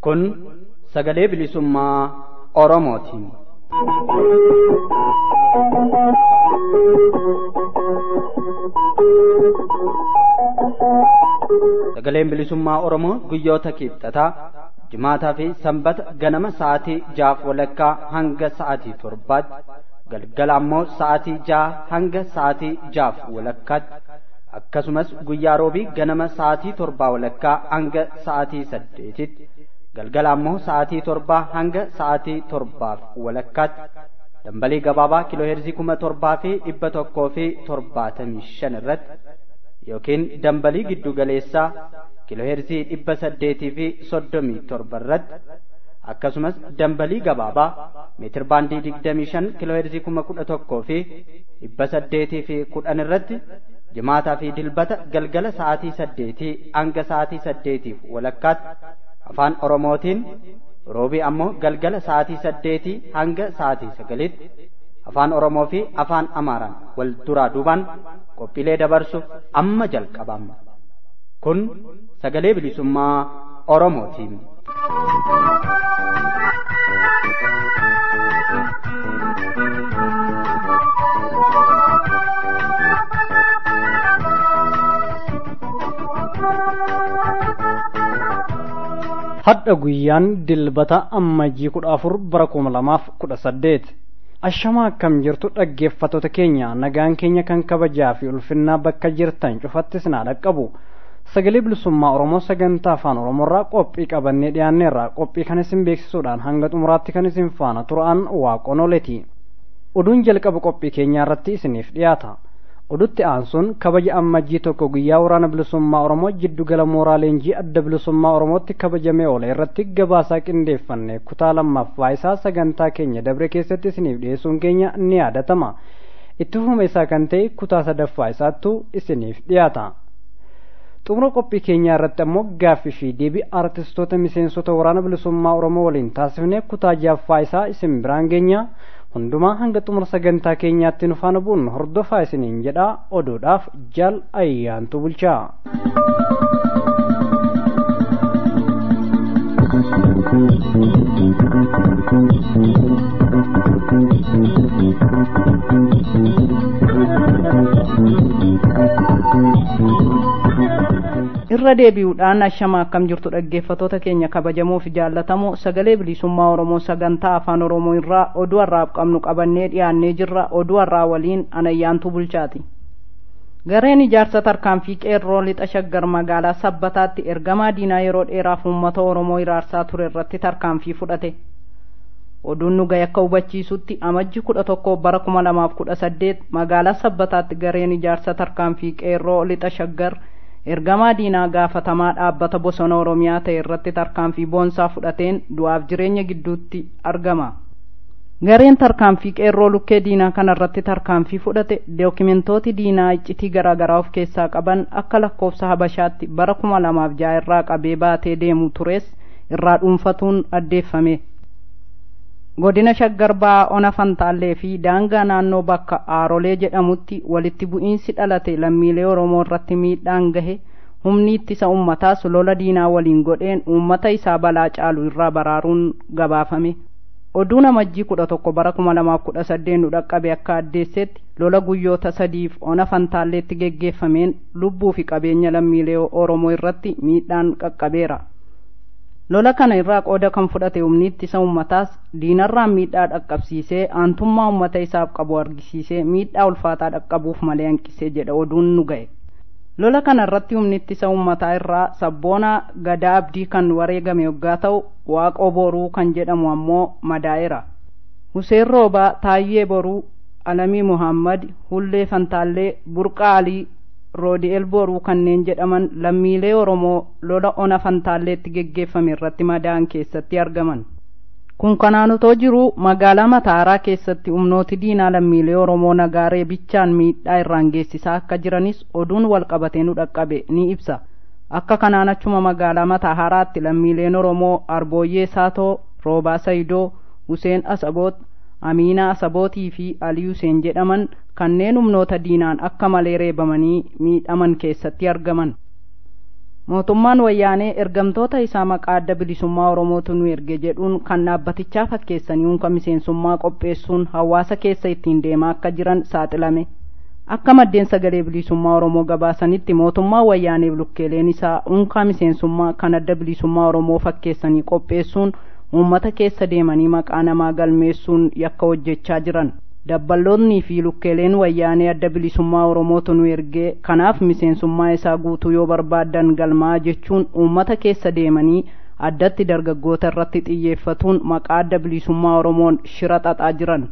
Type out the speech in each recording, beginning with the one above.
Kun sagalee bilisummaa Oromooti. Sagaleen bilisummaa Oromoo guyyoota kibxataa jimaataa fi sanbata ganama sa'aatii 6:00 hanga sa'aatii 7:00 galgala ammoo sa'aatii 6 hanga sa'aatii 6:30 akkasumas guyyaa roobii ganama sa'aatii 7:00 hanga sa'aatii 8:00 galgala ammoo sa'aatii 7 hanga sa'aatii 7:30 dambalii gabaabaa kiilooheerzii 7,175 irratti yookiin dambalii giddu galeessaa kiilooheerzii 837 irratti akkasumas dambalii gabaabaa meetir baandii 25 kiilooheerzii 11,810 irratti jimaataa fi dilbata galgala sa'aatii 8 hanga sa'aatii 8:30 afaan Oromootiin roobii ammoo galgala sa'aatii 8 hanga sa'aatii 9tti afaan Oromoo fi afaan Amaaraan wal duraa duubaan qophiilee dabarsuuf amma jalqabama. Kun sagalee bilisummaa Oromootiin. Hadda guyyaan dilbata ammajjii 14 bara 2018 ashamaa akkam jirtu dhaggeeffattoota keenya nagaan keenya kan kabajaa fi ulfinnaa bakka jirtan cufattis naa dhaqqabu sagalee bilisummaa Oromoo sagantaa afaan Oromoorraa qophii qabannee dhiyaanneerra qophii kan isin beeksisuudhaan hanga xumuraatti kan isin faana turaan waaqonoleeti oduun jalqaba qophii keenyaa irratti isiniif dhiyaata. Odutti aansuun kabaja ammajjii 1 guyyaa waraana bilisummaa Oromoo jiddugala mooraa leenjii adda bilisummaa Oromootti kabajamee oole irratti gabaasaa qindeeffanne kutaa lammaffaa isaa sagantaa keenya dabre keessatti isiniif dhiyeessuun keenya ni yaadatama. Itti fufuma isaa kan ta'e kutaa sadaffaa isaattu isiniif dhiyaata. Xumura qophii keenyaa irratti ammoo gaaffii fi deebii artistoota miseensota waraana bilisummaa Oromoo waliin taasifnee kutaa jaffaa isaa isin biraan geenya. Hundumaa hanga xumura sagantaa keenyaatti nu faana bu'uun hordofaa isiniin jedhaa oduudhaaf jaal ayyaantu bulchaa. Irra deebi'uudhaan ashama akkam jirtu dhaggeeffattoota keenya kabajamoo fi jaallatamoo sagalee bilisummaa Oromoo sagantaa afaan Oromoo irraa oduu har'aaf qabnu qabannee dhiyaannee jirra. Oduu har'aa waliin ayyaantu bulchaati. Gareen ijaarsa tarkaanfii qeerroo lixa shaggar magaalaa Sabbataatti ergamaa diinaa yeroo dheeraaf uummata Oromoo iraarsaa ture irratti tarkaanfii fudhate. Oduun nu gahe akka hubachiisutti amajji 11 bara 2018 magaalaa Sabbataatti gareen ijaarsa tarkaanfii qeerroo lixa shaggar ergamaa diinaa gaafatamaa dhaabbata bosona Oromiyaa ta'e irratti tarkaanfii boonsaa fudhateen du'aaf jireenya gidduutti argama. Gareen tarkaanfii qeerroo lukkee diinaa kana irratti tarkaanfii fudhate dookimentooti diinaa iccitii garaagaraa of keessaa qaban akka lakkoofsa Habashaatti bara 2006 irraa qabee baatee deemu tures irraa dhuunfatuun addeeffame. Godina Shaggar Ba'aa Ona Fantaallee fi daangaa naannoo bakka Aarolee jedhamutti walitti bu'iinsi dhalate lammiilee Oromoo irratti miidhaan gahe humni ittisa uummataas lola diinaa waliin godheen uummata isaa balaa caalu irraa baraaruun gabaafame. Oduun amajjii 11 bara 2018 nu dhaqqabe akka addeessetti lola guyyoota 3 Ona Fantaalleetti geggeeffameen lubbuu fi qabeenya lammiilee Oromoo irratti miidhaan qaqqabeera. Lola kana irraa qooda kan fudhate humni ittisa uummataas diinarraan miidhaa dhaqqabsiisee aantummaa uummata isaaf qabu argisiisee miidhaa ulfaataa dhaqqabuuf malee hanqisee jedha oduun nu gahe. Lola kana irratti humni ittisa uummataa irraa Sabboonaa Gadaa Abdii kan wareegame yoggaa ta'u Waaqoo Boruu kan jedhamu ammoo madaa'eera. Huseen Roobaa, Taayyee Boruu, Alamii Muhammad, Hullee Fantaallee, Burqaa Alii, Roodi'eel Boruu kanneen jedhaman lammiilee Oromoo lola Ona Fantaalleetti geggeeffame irratti madaa'an keessatti argaman. Kun kanaan otoo jiru magaalaa Mataaraa keessatti humnooti diinaa lammiilee Oromoo nagaaree bichaan miidhaa irraan geessisaa akka jiranis oduun wal qabatee nu dhaqqabe ni ibsa. Akka kanaan achuma magaalaa Mataaraatti lammiileen Oromoo Arbooyyee Saatoo, Roobaa Sayidoo, Huseen Asaboot, Amiinaa Asabootii fi Alii Huseen jedhaman kanneen humnoota diinaan akka malee reebamanii miidhaman keessatti argaman. Mootummaan wayyaanee ergamtoota isaa maqaa adda bilisummaa Oromootu nu erge jedhuun kan dhaabbatichaa fakkeessanii unka miseensummaa qopheessuun hawaasa keessa ittiin deemaa akka jiran saaxilame. Akka maddeen sagalee bilisummaa Oromoo gabaasanitti mootummaa wayyaaneef lukkeeleen isaa unka miseensummaa kan adda bilisummaa Oromoo fakkeessanii qopheessuun uummata keessa deemanii maqaa namaa galmeessuun yakka hojjechaa jiran. Dabballoonnii fi lukkeeleen wayyaanee adda bilisummaa Oromootu nu ergee kanaaf miseensummaa isaa guutuu yoo barbaadan galmaa jechuun uummata keessa deemanii addatti dargaggoota irratti xiyyeeffatuun maqaa adda bilisummaa Oromoon shira xaxaa jiran.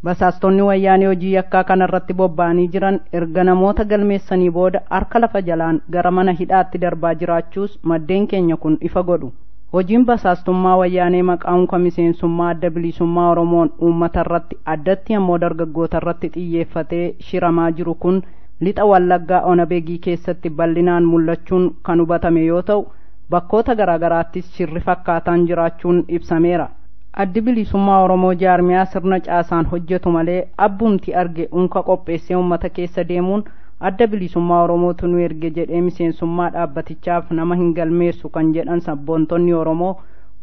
Basaastonni wayyaanee hojii yakkaa kanarratti bobba'anii jiran erga namoota galmeessanii booda harka lafa jalaan gara mana hidhaatti darbaa jiraachuus maddeen keenya kun ifa godhu. Hojiin basaastummaa wayyaanee maqaa unka miseensummaa adda bilisummaa Oromoon uummata irratti addatti ammoo dargaggoota irratti xiyyeeffatee shiramaa jiru kun lixa Wallaggaa Onabegii keessatti bal'inaan mul'achuun kan hubatame yoo ta'u bakkoota garaagaraattis shirri fakkaataan jiraachuun ibsameera. Addi bilisummaa Oromoo jaarmiyaa sirna caasaan hojjetu malee abbumti arge unka qopheessee uummata keessa deemuun adda bilisummaa Oromootu nu erge jedhee miseensummaa dhaabbatichaaf nama hin galmeessu kan jedhan sabboontonni Oromoo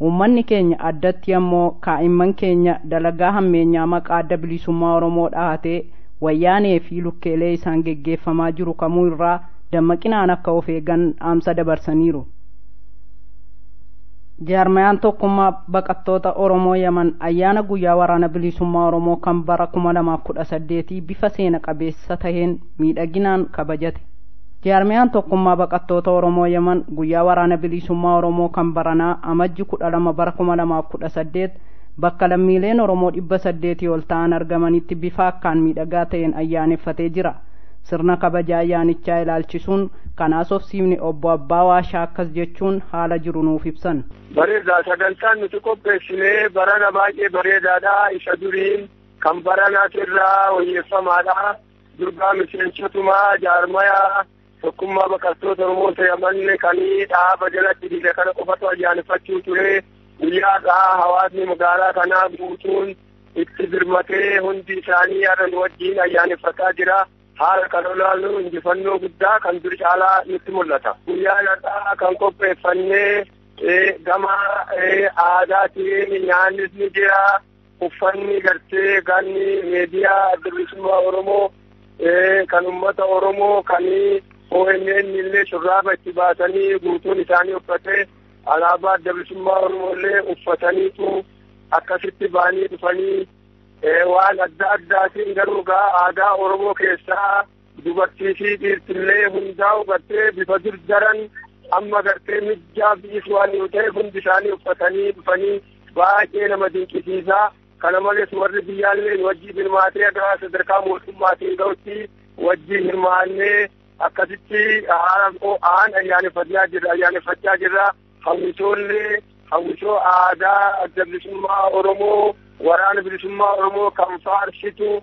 uummanni keenya addatti ammoo kaa'imman keenya dalagaa hammeenyaa maqaa adda bilisummaa Oromoo dhahatee wayyaanee fi lukkeelee isaan geggeeffamaa jiru kamuu irraa dammaqinaan akka of eegan dhaamsa dabarsaniiru. Jaarmayaan tokkummaa baqattoota Oromoo Yaman ayyaana guyyaa waraana bilisummaa Oromoo kan bara 2018 bifa seena qabeessa taheen miidhaginaan kabajate. Jaarmayaan tokkummaa baqattoota Oromoo Yaman guyyaa waraana bilisummaa Oromoo kan baranaa amajji 12 bara 2018 bakka lammiileen Oromoo 800 ol ta'an argamanitti bifa akkaan miidhagaa ta'een ayyaaneffatee jira. Sirna kabaja ayyaanichaa ilaalchisuun kanaas obsiifni obbo Abbaa Waashaa akkas jechuun haala jiru nuuf ibsan. Bareedaa sagantaan nuti qopheessinee barana baay'ee bareedaadha. Isa duriin kan baranaas irraa wayyeeffamaadha. Durgaa miseensotumaa jaarmayaa tokkummaa baqattoota Oromoo Yaman kan dhaaba jalatti dhiira kana qofatu ayyaaneffachuu ture. Guyyaadhaa hawaasni magaalaa kanaa guutuun itti birmatee hundi isaanii yaada wajjin ayyaaneffataa jira. Haala kan olaallu injifannoo guddaa kan dur caalaa nutti mul'ata. Guyyaadhaa kan qopheeffannee gama aadaatiin nyaannis ni jira. Uffanni gartee ganni meediyaa adda bilisummaa Oromoo kan uummata Oromoo kan ONN illee shurraaba itti baasanii guutuun isaanii uffatee alaabaa adda bilisummaa Oromoo illee uffataniitu akkasitti baanii dhufanii waan adda addaatiin garuu aadaa Oromoo keessaa dubartii fi dhiirtillee hundaa'u gartee bifa durdaran amma gartee mijjaa bi'is waan yoo ta'e hundi isaanii uffatanii dhufanii baay'ee nama dinqisiisaa. Kana malees warri biyyaallee wajjii hirmaatee gara sadarkaa mootummaatiin ga'utti wajjii hirmaannee akkasitti aan ayyaaneffachaa jirra. Hawwisoo aadaa adda bilisummaa Oromoo waraana bilisummaa Oromoo kan faarsitu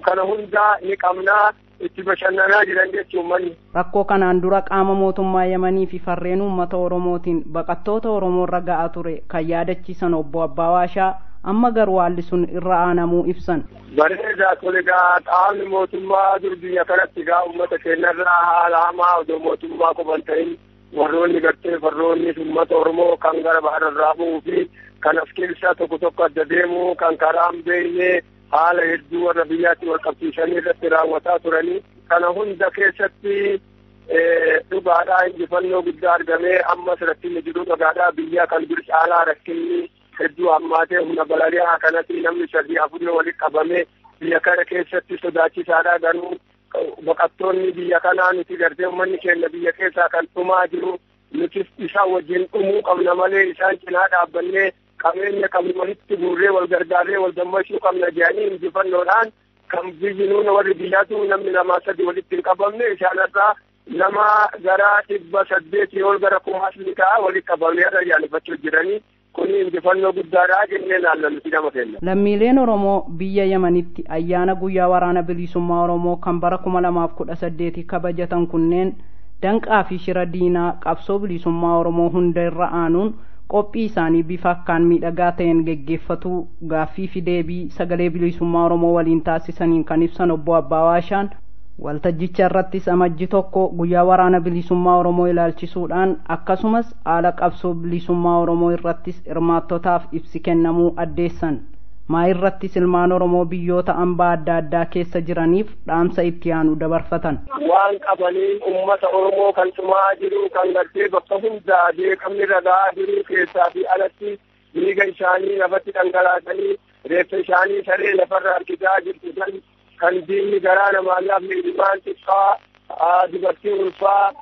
kana hunda ni qabnaa itti bashannanaa jiran jechuun manni. Rakkoo kanaan dura qaama mootummaa Yamanii fi farreen uummata Oromootiin baqattoota Oromoo irra ga'aa ture kan yaadachiisan obbo Abbaa Waashaa amma garuu haalli sun irra aanamuu ibsan. Bareedaa tole qaamni mootummaa dur biyya kanatti uummata keenyarraa haala hamaa odoo mootummaa qoban ta'in warroonni gartee farroonni uummata Oromoo kan gara bahararraa bu'uu fi kan as keessaa tokko adda deemu kan karaa hin beekne haala hedduu warra biyyaatti wal qabsiisanii irratti raawwataa turanii kana hunda keessatti dhugaadhaa injifannoo guddaa argamee ammas rakkinni jiru dhugaadhaa biyya kan dur caalaa rakkinni hedduu hammaatee humna balali'aa kanatti namni 3-4 walitti qabame biyya kana keessatti sodaachisaadhaa garuu baqattoonni biyya kanaa nuti gartee uummanni keenya biyya keessaa kan dhumaa jiru nuti isaan wajjin dhumuu qabna malee isaan cinaa dhaabbannee qabeenya qabnu walitti guurree wal gargaarree wal dammaqsuu qabna jedhanii injifannoodhaan kan biyyi nuuna warri biyyaatu namni 2-3 walitti hin qabamne isaanirraa nama gara 800 ol gara 1000 ta'a walitti qabamee ayyaaneffachuu jiranii kuni injifannoo guddaadhaa jennee laallannuti nama keenya. Lammiileen Oromoo biyya Yamanitti ayyaana guyyaa waraana bilisummaa Oromoo kan bara 2018 kabajatan kunneen danqaa fi shira diinaa qabsoo bilisummaa Oromoo hunda irra aanuun qophii isaanii bifa akkaan miidhagaa ta'een geggeeffatuu gaaffii fi deebii sagalee bilisummaa Oromoo waliin taasisaniin kan ibsan obbo Abbaawaashaan waltajjicha irrattis amajji 1 guyyaa waraana bilisummaa Oromoo ilaalchisuudhaan akkasumas haala qabsoo bilisummaa Oromoo irrattis hirmaattotaaf ibsi kennamuu addeessan. maa irrattis ilmaan Oromoo biyyoota ambaa adda addaa keessa jiraniif dhaamsa itti aanu dabarfatan. Waan qabanii uummata Oromoo kan tumaa jiru kan gartee bakka hundaa beekamni ragaa jiru keessaa fi alatti dhiiga isaanii lafatti dhangalaasanii reeffa isaanii saree lafarra harkisaa jirtu kan diinni garaa namaadhaaf ilmaan xiqqaa dubartii ulfaa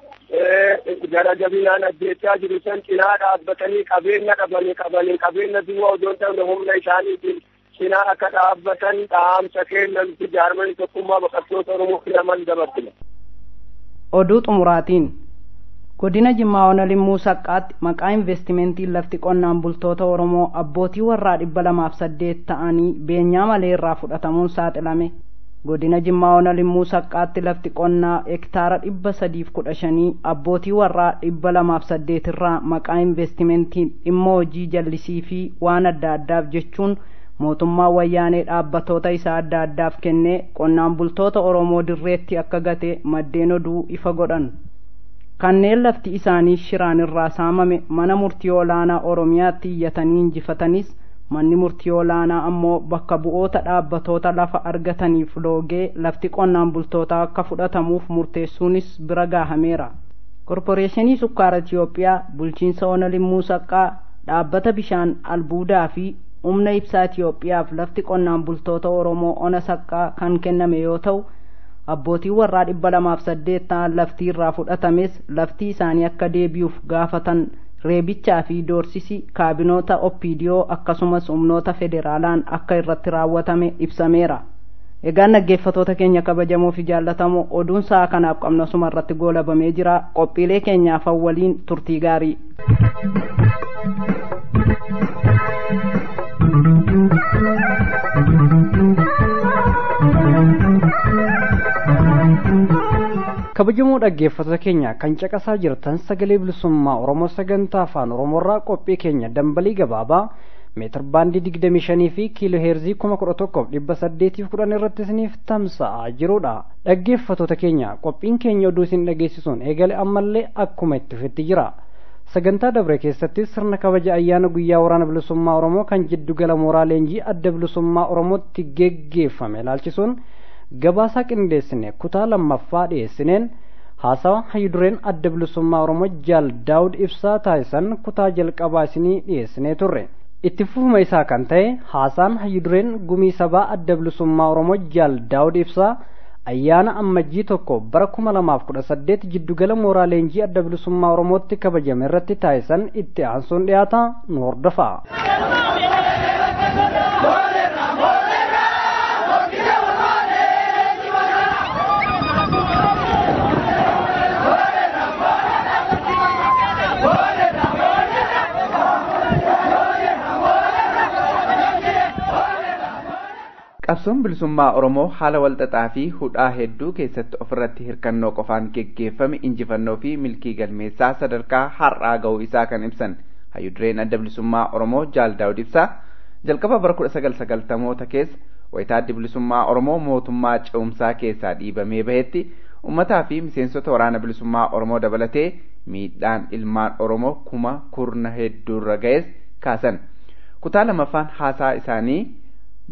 gara jabinaan ajjeechaa jiru san cinaa dhaabbatanii qabeenya qabanii qabeenya duwwaa odoo ta'u humna isaaniitiin cinaa akka dhaabbatan dhaamsa kennantu jaarmanii tokkummaa baqattoota Oromoo filaman dabarsina. Oduu xumuraatiin godina Jimmaa Ona Limmuu Saqqaatti maqaa investimentiin lafti qonnaan bultoota Oromoo abbootii warraa 208 ta'anii beenyaa malee irraa fudhatamuun saaxilame. Godina Jimmaa Ona Limmuu Saqqaatti lafti qonnaa hektaara 315 abbootii warraa 208 irraa maqaa investimentiin dhimma hojii jallisii fi waan adda addaaf jechuun mootummaa wayyaanee dhaabbattoota isaa adda addaaf kennee qonnaan bultoota Oromoo dirreetti akka gate maddeen oduu ifa godhan. Kanneen lafti isaanii shiraan irraa saamame mana murtii olaanaa Oromiyaatti iyyatanii injifatanis manni murtii olaanaa ammoo bakka bu'oota dhaabbattoota lafa argataniif loogee lafti qonnaan bultootaa akka fudhatamuuf murteessuunis bira gaahameera. Korporeeshinii Sukkaara Itiyoophiyaa, bulchiinsa Ona Limmuu Saqqaa, dhaabbata bishaan albuudaa fi humna ibsaa Itiyoophiyaaf lafti qonnaan bultoota Oromoo Ona Saqqaa kan kenname yoo ta'u, abbootii warraa 208 ta'an laftii irraa fudhatames laftii isaanii akka deebi'uuf gaafatan reebichaa fi doorsisi kaabinoota OPDO akkasumas humnoota federaalaan akka irratti raawwatame ibsameera. Egaan dhaggeeffattoota keenya kabajamoo fi jaallatamoo oduun sa'a kanaaf qabnu asuma irratti goolabamee jira. Qophiilee keenyaaf waliin turtii gaarii. kabajamoo dhaggeeffattoota keenya kan caqasaa jirtan sagalee bilisummaa Oromoo sagantaa afaan Oromoorraa qophii keenya dambalii gabaabaa meetir baandii 25 fi kiiloo heerzii 11,810 irratti isiniif tamsa'aa jirudha. Dhaggeeffattoota keenya qophiin keenya oduu isin dhageessisuun eegale ammallee akkuma itti fufetti jira. Sagantaa dabre keessatti sirna kabaja ayyaana guyyaa waraana bilisummaa Oromoo kan jiddugala mooraa leenjii adda bilisummaa Oromootti geggeeffame ilaalchisuun gabaasaa qindeessine kutaa lammaffaa dhiyeessineen haasawa hayyudureen adda bilisummaa Oromoo Jaal Daawud Ibsaa taasisan kutaa jalqabaa isinii dhiyeessinee turre. Itti fufuma isaa kan ta'e haasaan hayyudureen gumii sabaa adda bilisummaa Oromoo Jaal Daawud Ibsaa ayyaana ammajjii 1 bara 2018 jiddugala mooraa leenjii adda bilisummaa Oromootti kabajame irratti taasisan itti aansuun dhiyaata nu hordofaa. Qabsoon bilisummaa Oromoo haala walxaxaa fi hudhaa hedduu keessatti ofirratti hirkannoo qofaan geggeeffame injifannoo fi milkii galmeessaa sadarkaa har'aa ga'uu isaa kan ibsan hayyudureen adda bilisummaa Oromoo Jaal Daawud Ibsaa jalqaba bara 1990moota keessa wayitaa adda bilisummaa Oromoo mootummaa ce'umsaa keessaa dhiibamee bahetti ummataa fi miseensota waraana bilisummaa Oromoo dabalatee miidhaan ilmaan Oromoo kurna hedduurra ga'es kaasan. Kutaa lamaffaan haasaa isaanii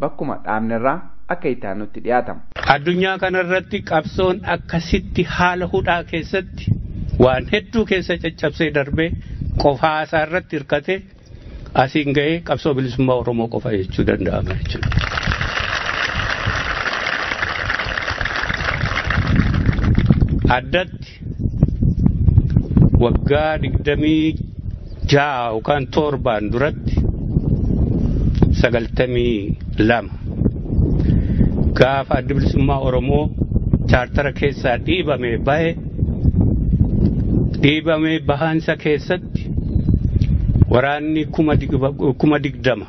bakkuma dhaabnerraa akka itaanutti dhiyaatama. Addunyaa kanarratti qabsoon akkasitti haala hudhaa keessatti waan hedduu keessa caccabsee darbee qofaa isaa irratti hirkate asiin ga'ee qabsoo bilisummaa Oromoo qofa jechuu danda'ama jechuudha. Addatti waggaa 26 yookaan 7 duratti 92 gaafa adda bilisummaa Oromoo chaartara keessaa dhiibamee bahaansa keessatti waraanni 20,000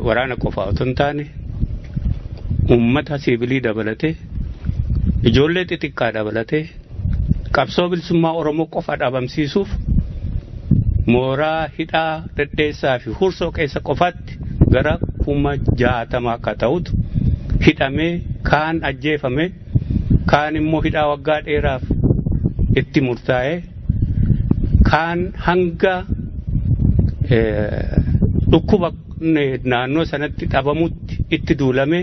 waraana qofa otoo hin taane uummata siivilii dabalatee ijoollee xixiqqaa dabalatee qabsoo bilisummaa Oromoo qofa dhabamsiisuuf mooraa hidhaa Dhedheessaa fi Hursoo keessa qofatti gara 60,000 akka ta'utu hidhamee kaan ajjeefame kaan immoo hidhaa waggaa dheeraaf itti murtaa'e kaan hanga dhukkuba naannoo sanatti dhabamutti itti duulame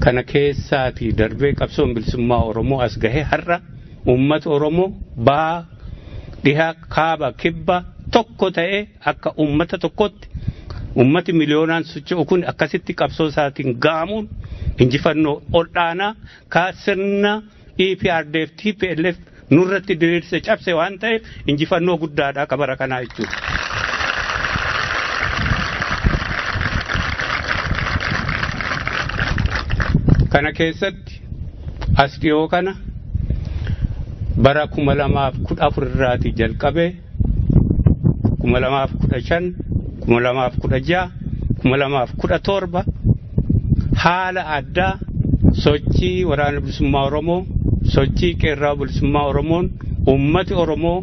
kana keessaatii darbee qabsoon bilisummaa Oromoo as gahee har'a uummata Oromoo baha dhihaa kaaba kibba tokko ta'e akka uummata tokkotti ummati miliyoonaan socho'u kun akkasitti qabsoo isaatiin ga'amuun injifannoo olaanaa sirna EPRDF TPLF nurratti diriirse cabse waan ta'eef injifannoo guddaadha kabara kanaa jechuudha. Kana keessatti as dhiyoo kana bara 2014 irraatii jalqabee 2015 2016 2017 haala addaa sochii waraana bilisummaa Oromoo sochii qeerraa bilisummaa Oromoon ummati Oromoo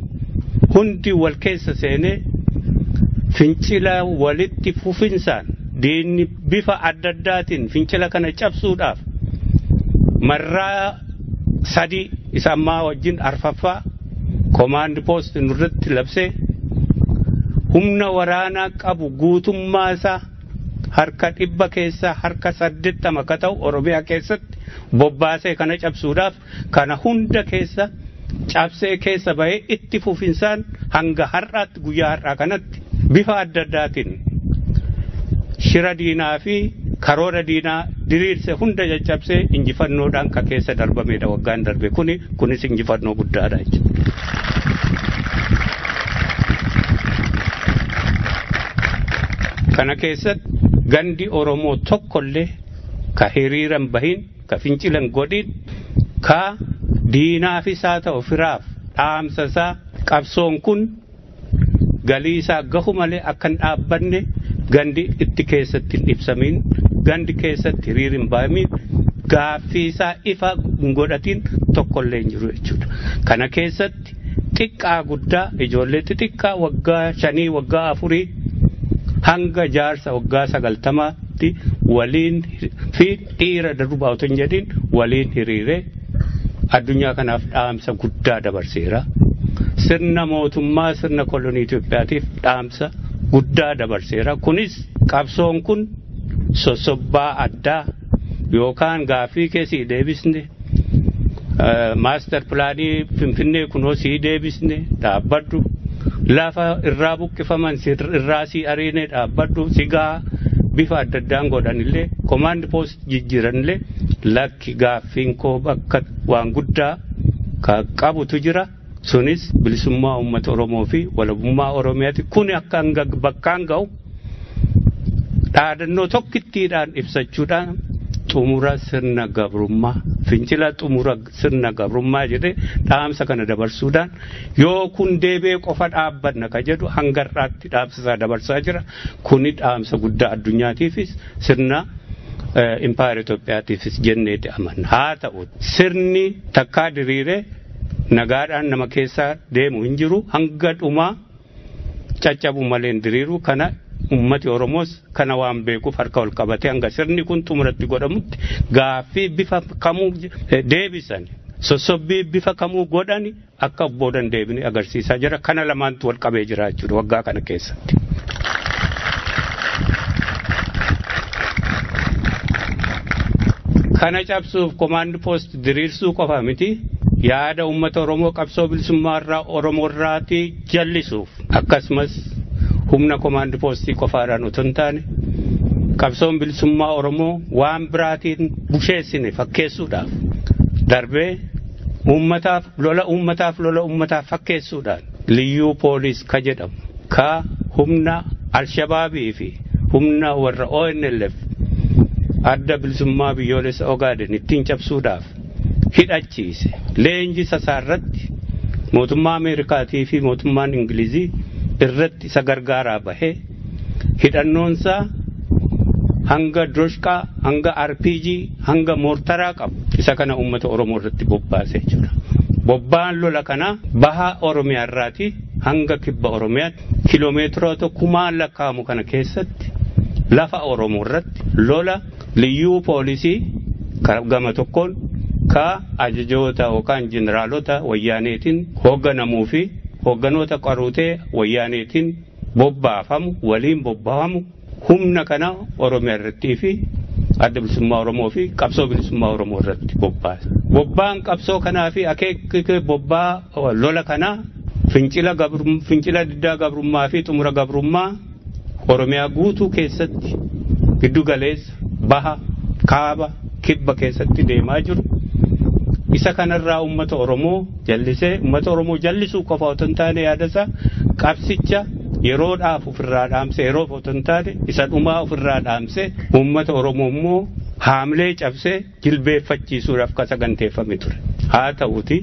hundi wal keessa seenee fincila walitti fufinsaan diinni bifa adda addaatiin fincila kana cabsuudhaaf marraa sadii isa ammaa wajjin arfaffaa command post nurratti labsee humna waraanaa qabu guutummaa isaa harka 100 keessaa harka 80 akka ta'u Oromiyaa keessatti bobbaasee kana cabsuudhaaf kana hunda keessa cabsee keessa bahee itti fufinsaan hanga har'aatti guyyaa har'aa kanatti bifa adda addaatiin shira diinaa fi karoora diinaa diriirse hunda caccabsee injifannoodhaan ka keessa darbameedha waggaan darbe kunis injifannoo guddaadha jechuudha. Kana keessatti gandi Oromoo tokkollee ka hiriiran bahin ka fincilan godhin ka diinaafis haa ta'u firaaf dhaamsa isaa qabsoon kun galii isaa gahu malee akka hin dhaabbanne gandi itti keessatti hin ibsamiin gandi keessatti hiriirin bahin gaaffii isaa ifa hin godhatiin tokkollee hin jiru jechuudha. Kana keessatti xiqqaa guddaa ijoollee xixiqqaa waggaa 5 waggaa 4 hanga jaarsa waggaa 90tti waliin fi dhiira darbaa otoo hin jedhin waliin hiriiree addunyaa kanaaf dhaamsa guddaa dabarseera. Sirna mootummaa sirna kolonii Itoophiyaatiif dhaamsa guddaa dabarseera. Kunis qabsoon kun sosobbaa addaa yookaan gaaffii keessii deebisne maaster pilaanii Finfinnee kunoo sii deebisne dhaabbadhu lafa irraa buqqifaman irraa sii ariine dhaabbadhu sigaa bifa adda addaan godhanillee command post jijjiiranillee lakki gaaffiin koo bakka waan guddaa qabutu jira. Sunis bilisummaa uummata Oromoo fi walabummaa Oromiyaati. Kun akka bakkaan ga'u dhaadannoo tokkittiidhaan ibsachuudhaan xumura sirna gabrummaa fincila xumura sirna gabrummaa jedhee dhaamsa kana dabarsuudhaan yoo kun deebee qofa dhaabbanna ka jedhu hangarraatti dhaamsa dabarsaa jira. Kuni dhaamsa guddaa addunyaatiifis sirna impaayera Itoophiyaatiifis jenneeti amanna. Haa ta'u sirni takkaa diriiree nagaadhaan nama keessaa deemu hin jiru hanga dhumaa caccabu malee diriiru kana ummati Oromoos kana waan beekuuf harka ol qabatee hanga sirni kun xumuratti godhamutti gaaffii bifa kamuu deebisan sossobbii bifa kamuu godhani akka boodan deebine agarsiisaa jira. Kana lamaantu wal qabee jira jechuudha waggaa kana keessatti. Kana cabsuuf command post diriirsuu qofa miti yaada ummata Oromoo qabsoo bilisummaa irraa Oromoo irraatii jallisuuf akkasumas humna command postii qofaadhaan otoo hin taane qabsoon bilisummaa Oromoo waan biraatiin busheessine fakkeessuudhaaf darbee uummataaf fakkeessuudhaan liyyuu poolis ka jedhamu ka humna Alshabaabii fi humna warra ONLF adda bilisummaa biyyoolessa Ogaaden ittiin cabsuudhaaf hidhachiise leenji sasaarratti mootummaa Ameerikaatii fi mootummaan Ingilizii irratti isa gargaaraa bahee hidhannoonsaa hanga droshqaa hanga RPG hanga mortaraa qabu isa kana uummata Oromoo irratti bobbaasee jira. Bobbaan lola kana baha Oromiyaa irraati hanga kibba Oromiyaatti kiiloomeetiroota kumaan lakkaa'amu kana keessatti lafa Oromoo irratti lola liyyuu poolisii gama tokkoon ka ajajoota yookaan jeneraalota wayyaaneetiin hoogganamuu fi hoogganoota qaruutee wayyaaneetiin bobbaafamu waliin bobbaafamu humna kana Oromiyaa irratti fi adda bilisummaa Oromoo fi qabsoo bilisummaa Oromoo irratti bobbaase. Bobbaan qabsoo kanaa fi akeekni bobbaa lola kanaa fincila diddaa gabrummaa fi xumura gabrummaa Oromiyaa guutuu keessatti giddu galeessa baha kaaba kibba keessatti deemaa jiru. Isa kanarraa uummata Oromoo jallisuu qofa otoo hin taane yaadasa qabsicha yeroodhaaf ofirraa dhaamse yeroo otoo hin taane isa dhumaa ofirraa dhaamse uummata Oromoo immoo haamlee cabsee jilbeeffachiisuudhaaf ka saganteeffame ture. Haa ta'uuti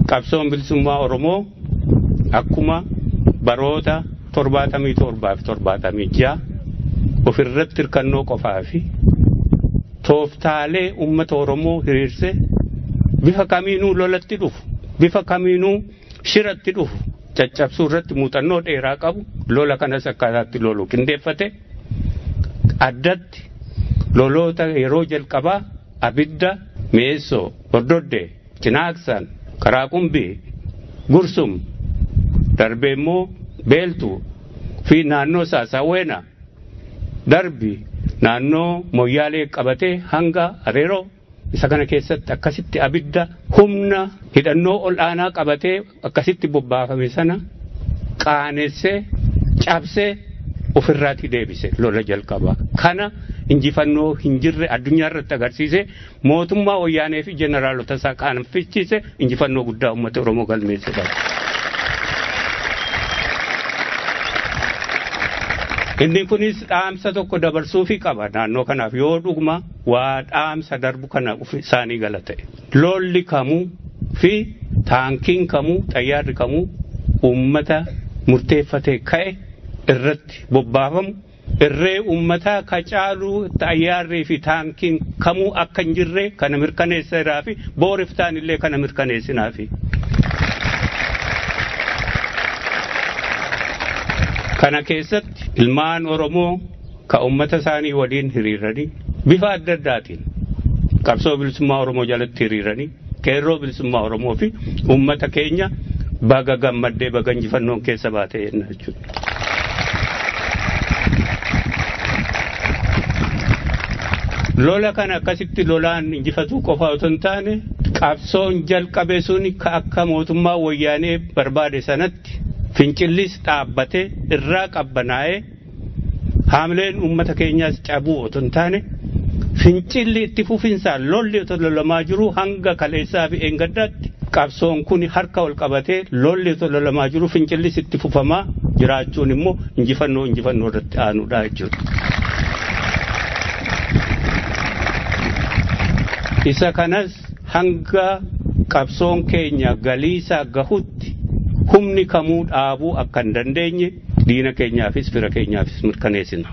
qabsoon bilisummaa Oromoo akkuma baroota 77 fi 76 ofirratti hirkannoo qofaa fi tooftaalee uummata Oromoo hiriirse bifa kamiinuu lolatti dhufu bifa kamiinuu shiratti dhufu caccabsuu irratti muuxannoo dheeraa qabu lola kanas akkaataatti loluu qindeeffate addatti loloota yeroo jalqabaa abidda meessoo hordoddee cinaaqsan qaraaqumbii gursum darbee immoo beeltuu fi naannoo saasaweena darbi naannoo moyyaalee qabatee hanga areeroo isa kana keessatti akkasitti abidda humna hidhannoo ol'aanaa qabatee akkasitti bobbaafame sana qaanessee cabsee ofirraatti deebise lola jalqabaa kana injifannoo hin jirre addunyaa irratti agarsiise mootummaa wayyaanee fi jeneraalota isaa qaanfichiise injifannoo guddaa uummata Oromoo galmeesse qaba. Inni kunis dhaamsa tokko dabarsuu fi qaba naannoo kanaaf yoo dhuguma waa dhaamsa darbu kana isaanii galate. Lolli kamuu fi taankiin kamuu xayyaarri kamuu uummata murteeffatee ka'e irratti bobbaafamu irree uummataa ka caaluu xayyaarrii fi taankiin kamuu akka hin jirre kana mirkaneesseeraa fi booriftaan illee kana mirkaneessinaa fi. Kana keessatti ilmaan Oromoo ka uummata isaanii waliin hiriiranii bifa adda addaatiin qabsoo bilisummaa Oromoo jalatti hiriiranii qeerroo bilisummaa Oromoo fi uummata keenya baga gammaddee baga injifannoon keessa baatee jenna jechuudha. Lola kana akkasitti lolaan injifatuu qofa otoo hin taane qabsoon jalqabe suni ka akka mootummaa wayyaanee barbaade sanatti fincillis dhaabbatee irraa qabbanaa'ee haamleen uummata keenyaas cabuu otoo hin taane fincilli itti fufinsaan lolli otoo lolamaa jiru hanga kaleessaa fi eengaddaatti qabsoon kun harka ol qabatee lolli otoo lolamaa jiru fincillis itti fufamaa jiraachuun immoo injifannoo irratti aanuudha jechuudha. Isa kanas hanga qabsoon keenya galiisaa gahutti humni kamuu dhaabuu akka hin dandeenye diina keenyaafis fira keenyaafis mirkaneessina.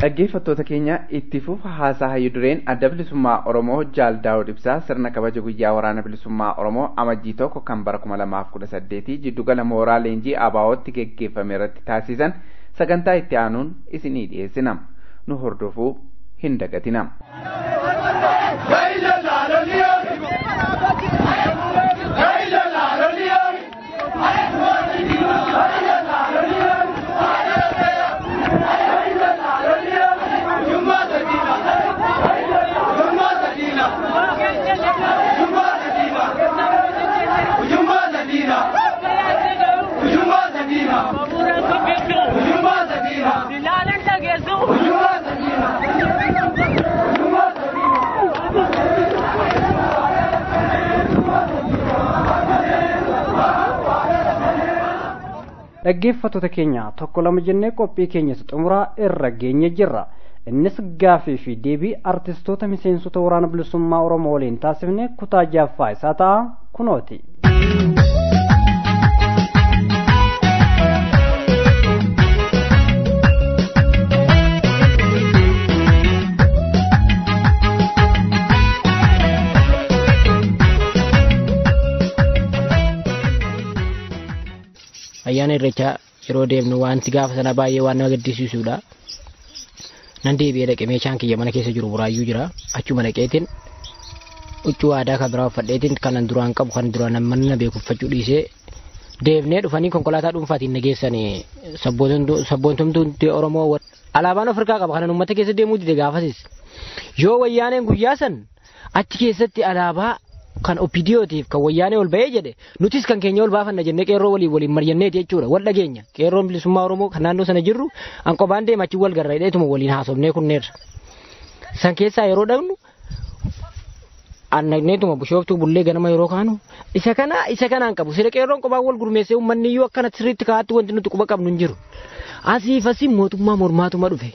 Dhaggeeffattoota keenya itti fufa haasaa hayyuu dureen adda bilisummaa Oromoo Jaal Daawud Ibsaa sirna kabaja guyyaa waraana bilisummaa Oromoo amajjii 1 kan bara 2018 jiddugala mooraa leenjii ABO'tti geggeeffame irratti taasisan sagantaa itti aanuun isinii dhiyeessina. Nu hordofuu hin dagatinaa. dhaggeeffattoota keenya tokko lama jennee qophii keenya xumuraa irra geenye jirra. Innis gaafii fi deebii artistoota miseensota waraana bilisummaa Oromoo waliin taasifne kutaa jaffaa isaa ta'a kunooti. ayyaana irreechaa yeroo deemnu wanti gaafa sana baay'ee waan nama gaddisiisudha. Nan deebi'ee dhaqee meeshaan kiyya mana keessa jiru buraayyuu jira. Achuma dhaqeetiin huccuu aadaa kan biraa uffadheetiin kanan duraan qabu kan duraan mana beeku uffachuu dhiisee deebnee dhufanii konkolaataa dhuunfaatiin nageessanii sabboontumtuu Oromoo alaabaan Afrikaa qaba kanan uummata keessa deemuu dide gaafasis. Yoo wayyaaneen guyyaa san achi keessatti alaabaa kan OPDOtiif kan wayyaanee ol ba'ee jedhe nutis kan keenya ol baafanna jennee qeerroo waliin maryanneeti jechuudha. Wal dhageenya qeerroon bilisummaa Oromoo kan naannoo sana jirru an qobaan deema achi wal garra hidheetuma waliin haasofnee kunneerra. San keessaa yeroo dhaqnu annagneetuma bushooftuu bullee ganama yeroo kaanu isa kanaan qabu sira qeerroon qobaan wal gurmeessee uummanni iyyuu akkana sirriitti kaa'atti wanti nuti quba qabnu hin jiru. Asiif asii mootummaa mormaatuma dhufe.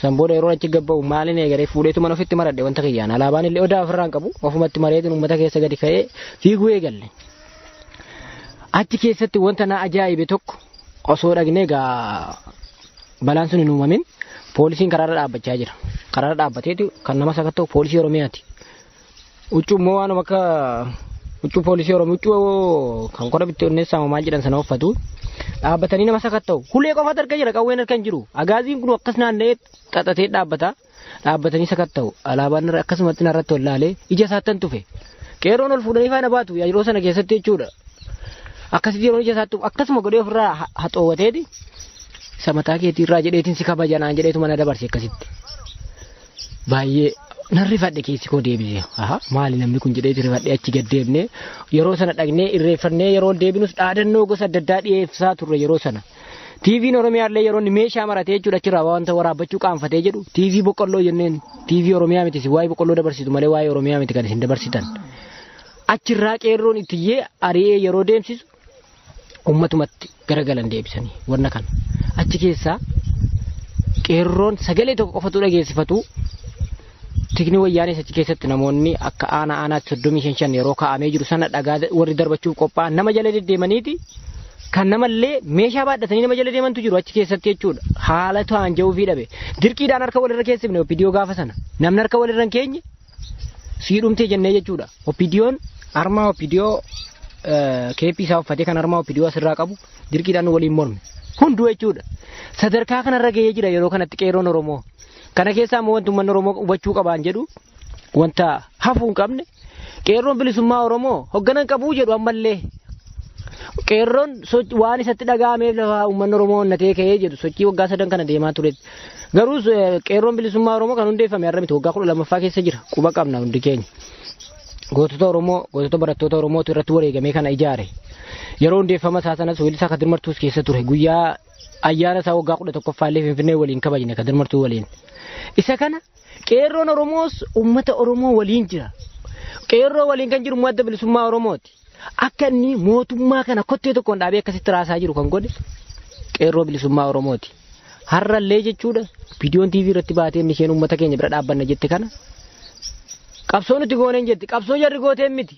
San booda yeroo achi gabba'u maaliin eegalee fuudheetuma ofitti maradhe wanta kiyyaan alaabaan illee odaa ofirraan qabu ofumatti mareetiin uummata keessa gadi ka'ee fiiguu eegalle. Achi keessatti wanta na ajaa'ibe tokko osoo dhagnee gaa balaan sun hin uumamin poolisiin karaarra dhaabbachaa jira. Karaarra dhaabbateeti kan nama sakatta'u poolisii Oromiyaati. Huccuu immoo waanuma akka huccuu poolisii Oromoo huccuu kan qora bittinneessaa maal jedhan sana uffatu. Dhaabbatanii nama sakatta'u hulee qofaatu arga jira qawween harka hin jiru agaaziin kun akkas naanna'ee xaxatee dhaabbata dhaabbatanii sakatta'u alaabaan akkasumatti narratti ol laalee ija isaattan tufe qeerroon ol fuudhanii faana baatu yeroo sana keessatti jechuudha akkasitti yeroo ija isaatti akkasuma godhee ofirraa haxoowwateeti isa mataa keetii irraa jedheetiin si kabajanaan jedheetuma na dabarse akkasitti baay'ee nan rifadhe keessi koo deebise maali namni kun jedhee rifadhe achi gad deemnee yeroo sana dhagnee irreeffannee yeroo deebinus dhaadannoo gosa adda addaa dhiyeessaa turre yeroo sana. TV'n Oromiyaallee yeroo inni meeshaa maratee jechuudha achirraa wanta waraabbachuu qaanfatee jedhu TV boqqolloo jenneen TV Oromiyaa miti waa'ee boqqolloo dabarsitu malee waa'ee Oromiyaa miti kan isin dabarsitan. Achirraa qeerroon ittiyee ari'ee yeroo deemsisu uummatumatti garagalan deebisanii wanna kana. Achi keessaa qeerroon sagalee tokko qofatu dhageessifatu. Tikni wayyaanee achi keessatti namoonni akka aanaatti 35 yeroo kaa'amee jiru sana dhagaa warri darbachuuf qophaa'an nama jala deddeemaniiti kan namallee meeshaa baadhatanii nama jala deemantu jiru achi keessatti jechuudha. Haala ta'an ja'uu fi dhabe dirqiidhaan harka walirra keessifne OPDO gaafa sana namni harka walirra hin keenye siidhumtee jennee jechuudha. OPDO'n armaa OPDO keeppii isaa uffatee kan armaa OPDO asirraa qabu dirqiidhaan waliin morme hunduu jechuudha. Sadarkaa kanarra gahee jira yeroo kanatti qeerroon Oromoo. Kana keessaa immoo wanti uummanni Oromoo hubachuu qabaan jedhu wanta hafuu hin qabne qeerroon bilisummaa Oromoo hoogganan qabuu jedhu ammallee qeerroon waan isatti dhaga'ameef lafa uummanni Oromoo onnatee ka'ee jedhu sochii waggaa 3 kana deemaa ture. Garuu qeerroon bilisummaa Oromoo kan hundeeffame har'a miti waggaa 12ffaa keessa jira quba qabna hundi keenya. Gootota Oromoo gootota barattoota Oromootu irratti wareegamee kana ijaare. Yeroo hundeeffama isaa sanas Weellisaa Kadir Martuus keessa ture guyyaa ayyaana isaa waggaa 11ffaallee Finfinnee waliin kabajne Kadir Martuu waliin. Isa kana qeerroon Oromoos uummata Oromoo waliin jira. Qeerroo waliin kan jiru adda bilisummaa Oromooti. Akka inni mootummaa kana kottee tokkoon dhaabee akkasitti raasaa jiru kan godhe qeerroo bilisummaa Oromooti. Har'allee jechuudha viidiyoon TV irratti baatee isheen uummata keenya bira dhaabbanna jette kana. Qabsoo nuti gooneen jetti qabsoo jarri gooteen miti.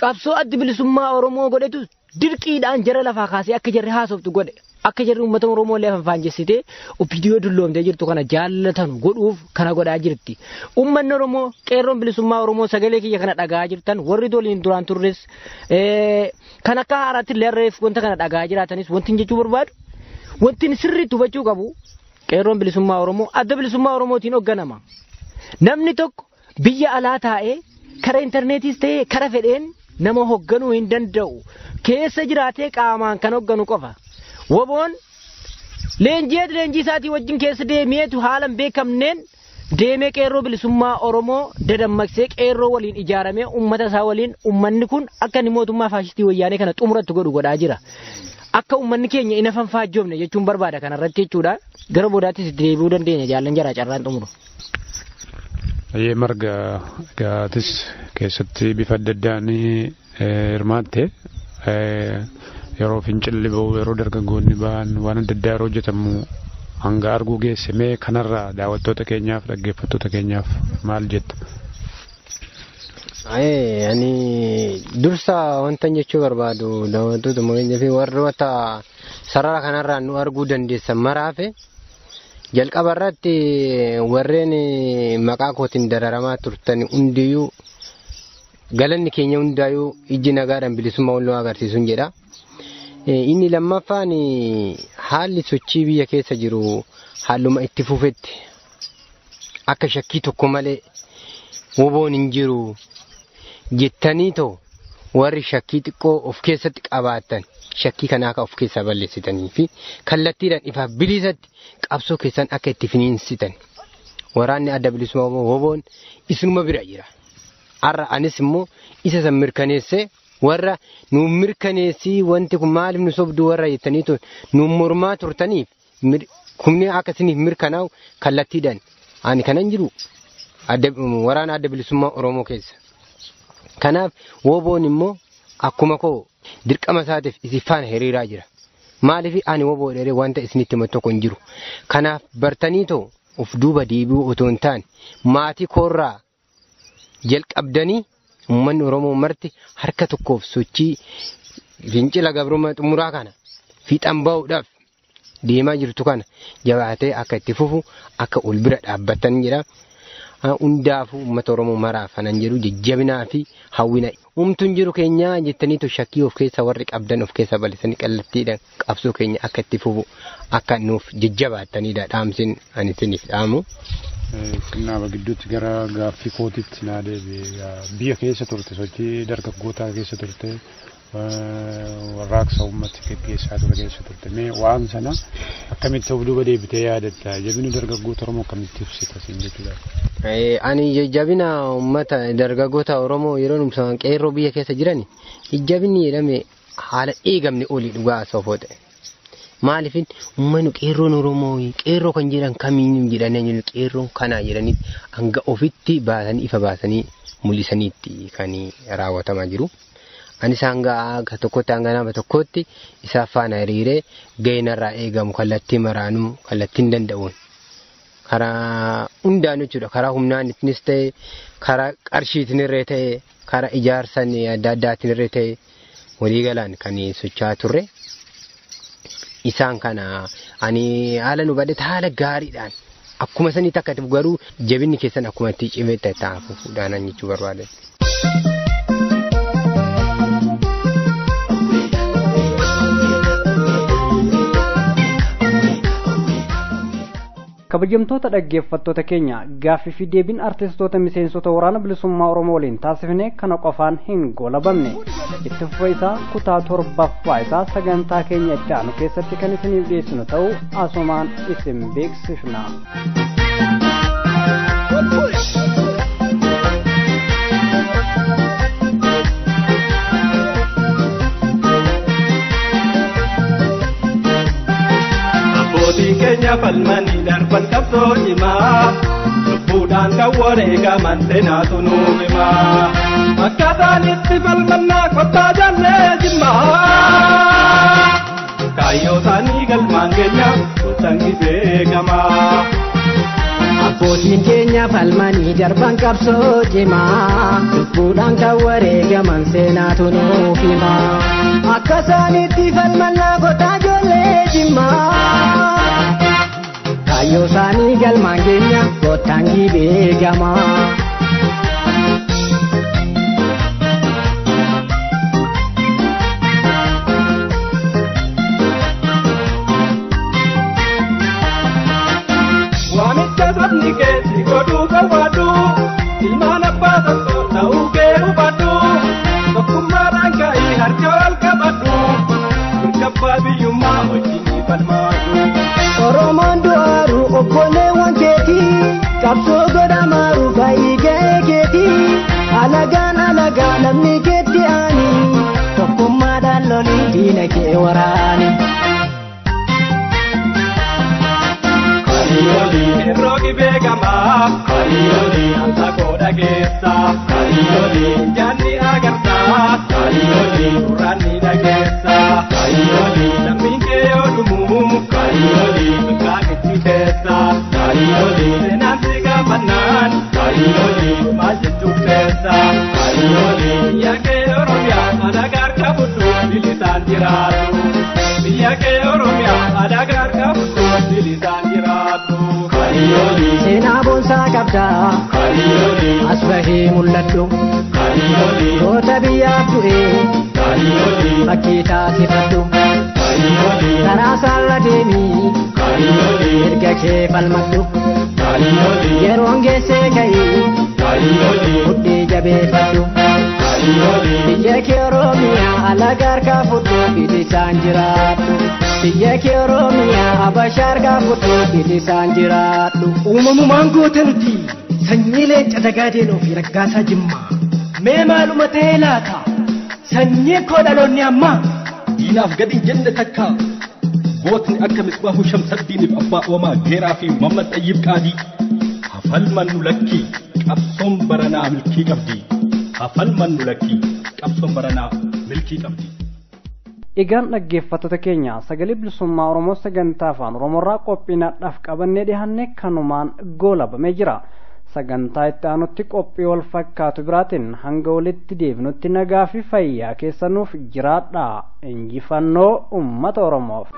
Qabsoo addi bilisummaa Oromoo godhetu dirqiidhaan jara lafaa kaasee akka jarri haasoftu godhe. Akka jarri uummata Oromoo illee afaan jessitee OPDO dulloomtee jirtu kana jaallatan godhuuf kana godhaa jirti. Uummanni Oromoo qeerroon bilisummaa Oromoo sagalee kiyya kana dhagaa jirtan warri doliin duraan turres kan akka haaraatti illee reef wanta kana dhagaa jiraatanis wanti jechuu barbaadu wanti sirriitti hubachuu qabu qeerroon bilisummaa Oromoo adda bilisummaa Oromootiin hoogganama. Namni tokko biyya alaa taa'ee karaa intarneetiis ta'ee karaa fedheen nama hoogganuu hin danda'u. Keessa jiraatee qaamaan kan hoogganu qofa. Woboon leenjii isaatii wajjin keessa deemeetu haalan beekamneen deemee qeerroo bilisummaa Oromoo dadammaqsee qeerroo waliin ijaaramee uummata isaa waliin uummanni kun akka inni mootummaa faashistii wayyaanee kana xumuratti godhaa jira. Akka uummanni keenya ina fanfaajjoofne jechuun barbaada kanarratti jechuudha. Gara boodaattis itti deebi'uu dandeenya jaallan jaraa carraan xumuru. Baay'ee marga gaatis keessatti bifa adda addaan hirmaatte yeroo fincilli ba'u yeroo dargaggoonni ba'an waan adda addaa yeroo hojjetamu hanga arguu geessimee kanarraa daawwattoota keenyaaf dhaggeeffattoota keenyaaf maal jetta? Ani dursa wanta jechuu barbaadu daawwattoota keenyaa fi warroota sarara kanarraa nu arguu dandeessan maraafe jalqaba irratti warreen maqaa kootiin dararamaa turtan hundiyyuu galanni keenya hundaayyuu ijji nagaadhaan bilisummaa wal agarsiisuun jedha. Inni lammaffaan haalli sochii biyya keessa jiru haaluma itti fufetti akka shakkii tokko malee woboon hin jiru jettanii too warri shakkii xiqqoo of keessatti qabaatan shakkii kanaa akka of keessaa balleessitanii fi kallattiidhaan ifaaf bilisatti qabsoo keessan akka itti finiinsitan waraanni adda bilisummaa woboon isinuma bira jira. Har'a anis immoo isa san mirkaneessee warra nu mirkaneessii wanti kun maaliif nu sobduu warra jettanii too nu mormaa turtaniif kumni akka isiniif mirkanaa'u kallattiidhaan ani kanan jiru waraana adda bilisummaa Oromoo keessa. Kanaaf woboon immoo akkuma koo dirqama isaatiif isin faana hiriiraa jira. Maaliif ani woboo dheeree wanta isinitti himatu tokko hin jiru. Kanaaf bartanii too of duuba deebi'uu otoo hin taane maatii koorraa jalqabdanii uummanni Oromoo marti harka tokkoof sochii fincila gabrummaa xumuraa kana fiixan bahuudhaaf deemaa jirtu kana jabaatee akka itti fufu akka ol bira dhaabbatanii jira. Hundaafuu uummata Oromoo maraaf kanan jedhu jajjabinaa fi hawwina. Umtuun jiru keenya jettanii shakkii of keessa warri qabdan of keessa bal'isanii kallattiidhaan qabsoo keenya akka itti fufu akka nuuf jajjabaatanidha dhaamsin ani isiniif dhaamu. Naaba gidduutti gara gaaffii kootiitti naa deebi'e biyya keessa turte sochii dargaggootaa keessa turte warraaqsa uummatti gaggeessaa ture keessa turte mee waan sana akkamitti of duuba deebitee yaadatta jabina dargaggoota Oromoo akkamitti ibsita siin jechuudha. Ani jajjabina uummata dargaggoota Oromoo yeroo numsan qeerroo biyya keessa jiran jajjabinni jedhame haala eegamne olii dhugaa soofoo ta'e. Maaliifin uummanni qeerroon Oromoo qeerroo kan jedhan kamiin jedhanii qeerroon kana jedhanii hanga ofitti baasanii ifa baasanii mul'isaniitti kan raawwatamaa jiru. Anis hanga tokkotti hanga nama tokkotti isa faana hiriiree ga'inarraa eegamu kallattii maraanuu kallattiin danda'uun karaa hundaan jechuudha. Karaa humnaan ittinis ta'e karaa qarshiitiin irree ta'e karaa ijaarsan adda addaatiin irree ta'e waliigalaan kan socho'aa turre. Isaan kana ani haala nu badhe haala gaariidhaan akkuma sanii takka garuu jabinni keessan akkuma itti cimee ta'afu fuudhaan jechuu barbaade. kabajamtoota dhaggeeffattoota keenya gaaffii fi deebiin artistoota miseensota waraana bilisummaa Oromoo waliin taasifne kana qofaan hin goolabamne itti fufa isaa kutaa torbaffaa isaa sagantaa keenya itti aanu keessatti kan isiniif dhiyeessinu ta'uu asumaan isin beeksifna. Kenya falmani darban qabsoo cimaa lubbuudhaan kan wareegaman seenaatu nuu himaa akkaataan itti falmannaa kottaa jaallee jimmaa kaayyoo isaanii galmaan keenya gosangi beekamaa. Abbootiin keenya falmanii darban qabsoo cimaa lubbuudhaan kan wareegaman seenaatu nuu himaa akkaataan itti falmannaa kottaa jaallee jimmaa. Kaayyoo isaanii galmaan keenya gosangi beekamaa. Waamicha sabni keessi godhuu qabaadhu ilmaan abbaa tokko ta'uu kee hubadhu tokkummaadhaan ka'ii harka wal qabadhu mirga biyyummaa wajjin falmaadhu. Oromoon du'aaru obboleewwan keetii qabsoo godhamaaru fayyii ga'ee keetii alagaan alagaa lammii keetti aani tokkummaadhaan lolii diina kee waraani. Kariyooli roogi beekamaa kariyooli anta godha keessa kariyooli jaanni agartaa kariyooli durraanni dhageessa kariyooli lammiin kee yoo dhumu kariyooli bakkaan itti keessa kariyooli seenaan si gaafannaan kariyooli maal jechuuf keessa kariyooli biyya kee Oromiyaa alagaan qabudhu bilisaan jiraatu biyya kee Oromiyaa alagaan qabudhu bilisaan jiraatu. seenaa boonsaa qabda as bahee mul'adhu goota biyyaaf du'ee fakkii taasifadhu karaa saala deemii erga kee falmadhu yeroon geessee ka'ii mudhii jabeeffadhu biyya kee Oromiyaa alagaa harkaa fudhu bilisaan jiraadhu biyya kee Oromiyaa habashaa harkaa fudhu bilisaan jiraadhu. Uumamumaan goota nuti sanyii leenca dagaadeenoo fi raggaasaa jimmaa mee maaluma ta'ee laata sanyii koo dhaloonni ammaa diinaaf gadi hin jenne takka gootni akka misbaahu shamsaddiiniif abbaa oomaa geeraa fi Muhammad Xayyib Qaadii hafalman nu lakkii qabsoon baranaa milkii qabdi hafalman nu lakkii qabsoon baranaa milkii qabdi. Egaan dhaggeeffattoota keenya sagalee bilisummaa Oromoo sagantaa afaan Oromoorraa qophiinaadhaaf qabannee dhiyaanne kanumaan goolabamee jira. Sagantaa itti aanutti qophii wal fakkaatu biraatiin hanga walitti deebinutti nagaa fi fayyaa keessanuuf jiraadhaa. Injifannoo uummata Oromoof.